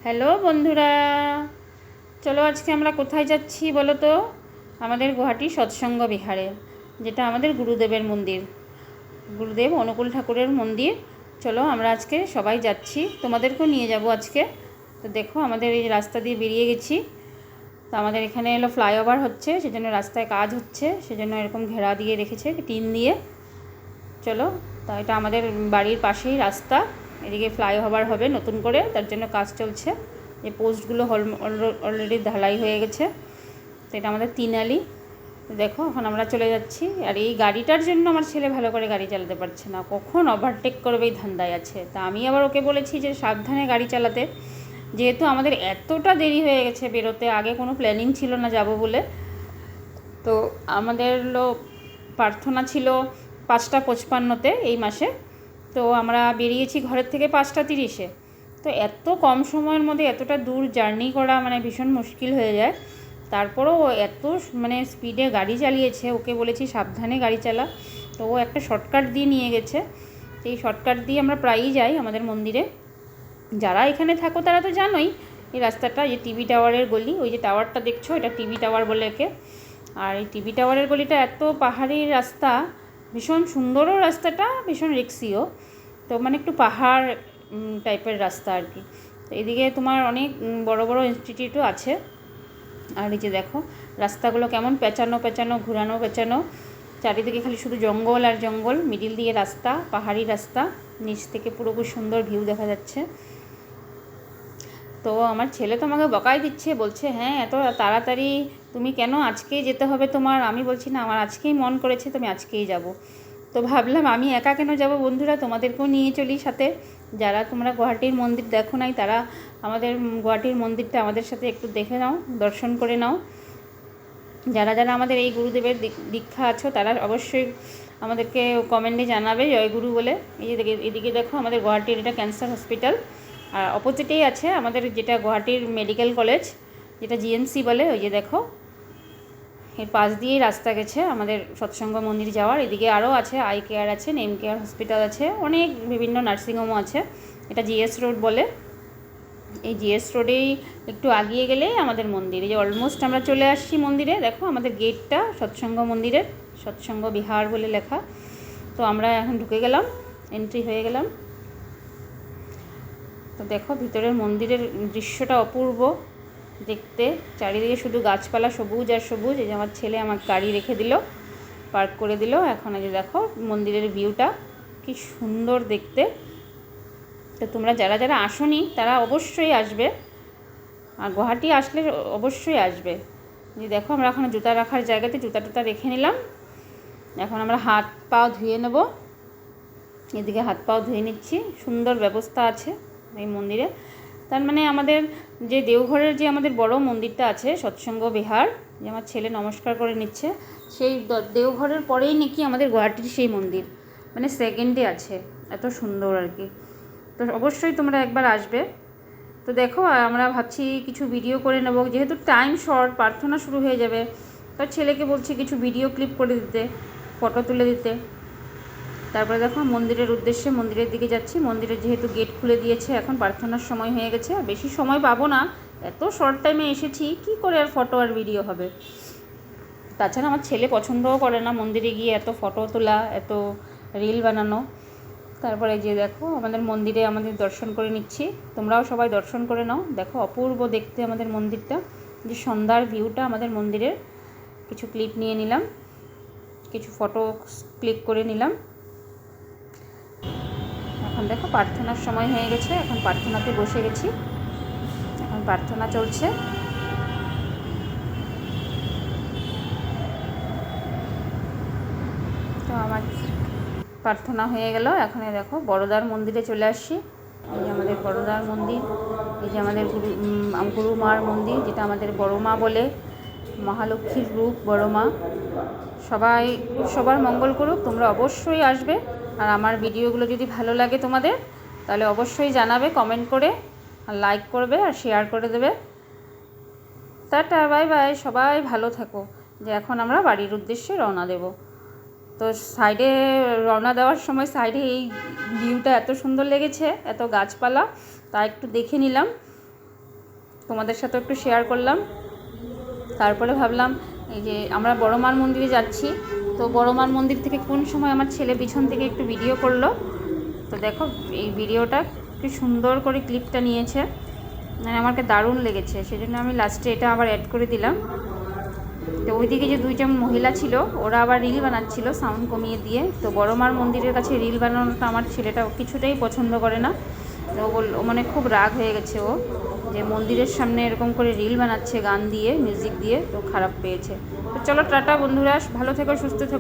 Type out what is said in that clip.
Hello বন্ধুরা, চলো আজকে আমরা কোথায় যাচ্ছি বলো তো? আমাদের গুয়াহাটি সৎসঙ্গ বিহারে, যেটা আমাদের গুরুদেবের মন্দির, গুরুদেব অনুকূল ঠাকুরের মন্দির। চলো আমরা আজকে সবাই যাচ্ছি, তোমাদেরকেও নিয়ে যাব আজকে। তো দেখো আমাদের এই রাস্তা দিয়ে বেরিয়ে গেছি। তো আমাদের এখানে এলো ফ্লাইওভার হচ্ছে, সেজন্য রাস্তায় কাজ হচ্ছে, সেজন্য এরকম ঘেরা দিয়ে রেখেছে টিন দিয়ে। চলো, তা এটা আমাদের বাড়ির পাশেই রাস্তা, এদিকে ফ্লাইওভার হবে নতুন করে, তার জন্য কাজ চলছে। এই পোস্টগুলো অলরেডি ঢালাই হয়ে গেছে। তো এটা আমাদের তিনালি। দেখো এখন আমরা চলে যাচ্ছি। আর এই গাড়িটার জন্য আমার ছেলে ভালো করে গাড়ি চালাতে পারছে না, কখন ওভারটেক করবে এই ধান্দায় আছে। তা আমি আবার ওকে বলেছি যে সাবধানে গাড়ি চালাতে, যেহেতু আমাদের এতটা দেরি হয়ে গেছে বেরোতে, আগে কোনো প্ল্যানিং ছিল না যাব বলে। তো আমাদের প্রার্থনা ছিল 5:55 এই মাসে। তো আমরা বেরিয়েছি ঘরের থেকে 5:30-এ। তো এত কম সময়ের মধ্যে এতটা দূর জার্নি করা মানে ভীষণ মুশকিল হয়ে যায়। তারপরেও এত মানে স্পিডে গাড়ি চালিয়েছে, ওকে বলেছি সাবধানে গাড়ি চালা। তো ও একটা শর্টকাট দিয়ে নিয়ে গেছে। সেই শর্টকাট দিয়ে আমরা প্রায়ই যাই আমাদের মন্দিরে। যারা এখানে থাকো তারা তো জানোই এই রাস্তাটা, যে টিভি টাওয়ারের গলি, ওই যে টাওয়ারটা দেখছো এটা টিভি টাওয়ার বলে একে। আর এই টিভি টাওয়ারের গলিটা এত পাহাড়ি রাস্তা, ভীষণ সুন্দরও রাস্তাটা, ভীষণ রিক্সিও। তো মানে একটু পাহাড় টাইপের রাস্তা আর কি। তো এদিকে তোমার অনেক বড় বড় ইনস্টিটিউটও আছে। আর এই যে দেখো রাস্তাগুলো কেমন পেঁচানো পেঁচানো, ঘুরানো পেঁচানো, চারিদিকে খালি শুধু জঙ্গল আর জঙ্গল, মিডিল দিয়ে রাস্তা, পাহাড়ি রাস্তা, নিচ থেকে পুরো খুব সুন্দর ভিউ দেখা যাচ্ছে। তো আমার ছেলে তো আমাকে বকাই দিচ্ছে, বলছে হ্যাঁ এত তাড়াতাড়ি তুমি কেন, আজকেই যেতে হবে তোমার। আমি বলছি না, আমার আজকেই মন করেছে, তুমি আজকেই যাব। তো ভাবলাম আমি একা কেন যাব বন্ধুরা, তোমাদেরকেও নিয়ে চলি সাথে। যারা তোমরা গুয়াহাটির মন্দির দেখো নাই, তারা আমাদের গুয়াহাটির মন্দিরটা আমাদের সাথে একটু দেখে নাও, দর্শন করে নাও। যারা যারা আমাদের এই গুরুদেবের দীক্ষা আছো তারা অবশ্যই আমাদেরকে কমেন্টে জানাবে জয়গুরু বলে। এই যে এদিকে দেখো আমাদের গুয়াহাটির এটা ক্যান্সার হসপিটাল, আর অপোজিটেই আছে আমাদের যেটা গুয়াহাটির মেডিকেল কলেজ, যেটা জিএমসি বলে। ওই যে দেখো এর পাশ দিয়েই রাস্তা গেছে আমাদের সৎসঙ্গ মন্দির যাওয়ার। এদিকে আরও আছে, আই কেয়ার আছে, নেম কেয়ার হসপিটাল আছে, অনেক বিভিন্ন নার্সিংহোমও আছে। এটা জিএস রোড বলে। এই জিএস রোডেই একটু আগিয়ে গেলেই আমাদের মন্দির। এই যে অলমোস্ট আমরা চলে আসছি মন্দিরে। দেখো আমাদের গেটটা সৎসঙ্গ মন্দিরের, সৎসঙ্গ বিহার বলে লেখা। তো আমরা এখন ঢুকে গেলাম, এন্ট্রি হয়ে গেলাম। তো দেখো ভিতরের মন্দিরের দৃশ্যটা অপূর্ব দেখতে, চারিদিকে শুধু গাছপালা, সবুজ আর সবুজ। এই যে আমার ছেলে আমার গাড়ি রেখে দিল, পার্ক করে দিল। এখন এই যে দেখো মন্দিরের ভিউটা কি সুন্দর দেখতে। তো তোমরা যারা যারা আসোনি তারা অবশ্যই আসবে, আর গুয়াহাটি আসলে অবশ্যই আসবে। যে দেখো আমরা এখন জুতা রাখার জায়গাতে জুতা টুতা রেখে নিলাম। এখন আমরা হাত পা ধুয়ে নেব। এদিকে হাত পাও ধুয়ে নিচ্ছি, সুন্দর ব্যবস্থা আছে এই মন্দিরে। তার মানে আমাদের যে দেওঘরের যে আমাদের বড় মন্দিরটা আছে সৎসঙ্গ বিহার, যে আমার ছেলে নমস্কার করে নিচ্ছে, সেই দেওঘরের পরেই নাকি আমাদের গুয়াহাটির সেই মন্দির, মানে সেকেন্ডে আছে। এত সুন্দর আর কি। তো অবশ্যই তোমরা একবার আসবে। তো দেখো আমরা ভাবছি কিছু ভিডিও করে নেব, যেহেতু টাইম শর্ট, প্রার্থনা শুরু হয়ে যাবে। তার ছেলেকে বলছি কিছু ভিডিও ক্লিপ করে দিতে, ফটো তুলে দিতে। তারপরে দেখো মন্দিরের উদ্দেশ্যে মন্দিরের দিকে যাচ্ছি। মন্দিরের যেহেতু গেট খুলে দিয়েছে, এখন প্রার্থনার সময় হয়ে গেছে, আর বেশি সময় পাবো না, এত শর্ট টাইমে এসেছি, কি করে আর ফটো আর ভিডিও হবে। তাছাড়া আমার ছেলে পছন্দও করে না মন্দিরে গিয়ে এত ফটো তোলা, এত রিল বানানো। তারপরে যে দেখো আমাদের মন্দিরে আমাদের দর্শন করে নিচ্ছি, তোমরাও সবাই দর্শন করে নাও। দেখো অপূর্ব দেখতে আমাদের মন্দিরটা, যে সন্ধ্যার ভিউটা আমাদের মন্দিরের। কিছু ক্লিপ নিয়ে নিলাম, কিছু ফটো ক্লিক করে নিলাম। এখন দেখো প্রার্থনার সময় হয়ে গেছে, এখন প্রার্থনাতে বসে গেছি, এখন প্রার্থনা চলছে। তো আমার প্রার্থনা হয়ে গেল। এখন দেখো বড়দার মন্দিরে চলে আসছি। এই যে আমাদের বড়দার মন্দির, এই যে আমাদের গুরু মার মন্দির, যেটা আমাদের বড় মা বলে, মহালক্ষ্মীর রূপ বড় মা। সবাই সবার মঙ্গল করুক, তোমরা অবশ্যই আসবে। আর আমার ভিডিওগুলো যদি ভালো লাগে তোমাদের, তাহলে অবশ্যই জানাবে কমেন্ট করে, আর লাইক করবে আর শেয়ার করে দেবে। টাটা, বাই বাই, সবাই ভালো থাকো। যে এখন আমরা বাড়ির উদ্দেশ্যে রওনা দেব। তো সাইডে রওনা দেওয়ার সময় সাইডে এই ভিউটা এত সুন্দর লেগেছে, এত গাছপালা, তা একটু দেখে নিলাম। তোমাদের সাথে একটু শেয়ার করলাম। তারপরে ভাবলাম এই যে আমরা বড় মার মন্দিরে যাচ্ছি, তো বড় মার মন্দির থেকে কোন সময় আমার ছেলে পিছন থেকে একটু ভিডিও করলো। তো দেখো এই ভিডিওটা কি সুন্দর করে ক্লিপটা নিয়েছে, মানে আমাকে দারুণ লেগেছে, সেজন্য আমি লাস্টে এটা আবার অ্যাড করে দিলাম। তো ওইদিকে যে দুইজন মহিলা ছিল ওরা আবার রিল বানাচ্ছিল সাউন্ড কমিয়ে দিয়ে। তো বড় মার মন্দিরের কাছে রিল বানানোটা আমার ছেলেটা কিছুটাই পছন্দ করে না। তো ও মানে খুব রাগ হয়ে গেছে ও, যে মন্দিরের সামনে এরকম করে রিল বানাচ্ছে গান দিয়ে মিউজিক দিয়ে, তো খারাপ পেয়েছে। তো চলো টাটা বন্ধুরা, ভালো থেকো সুস্থ থেকো।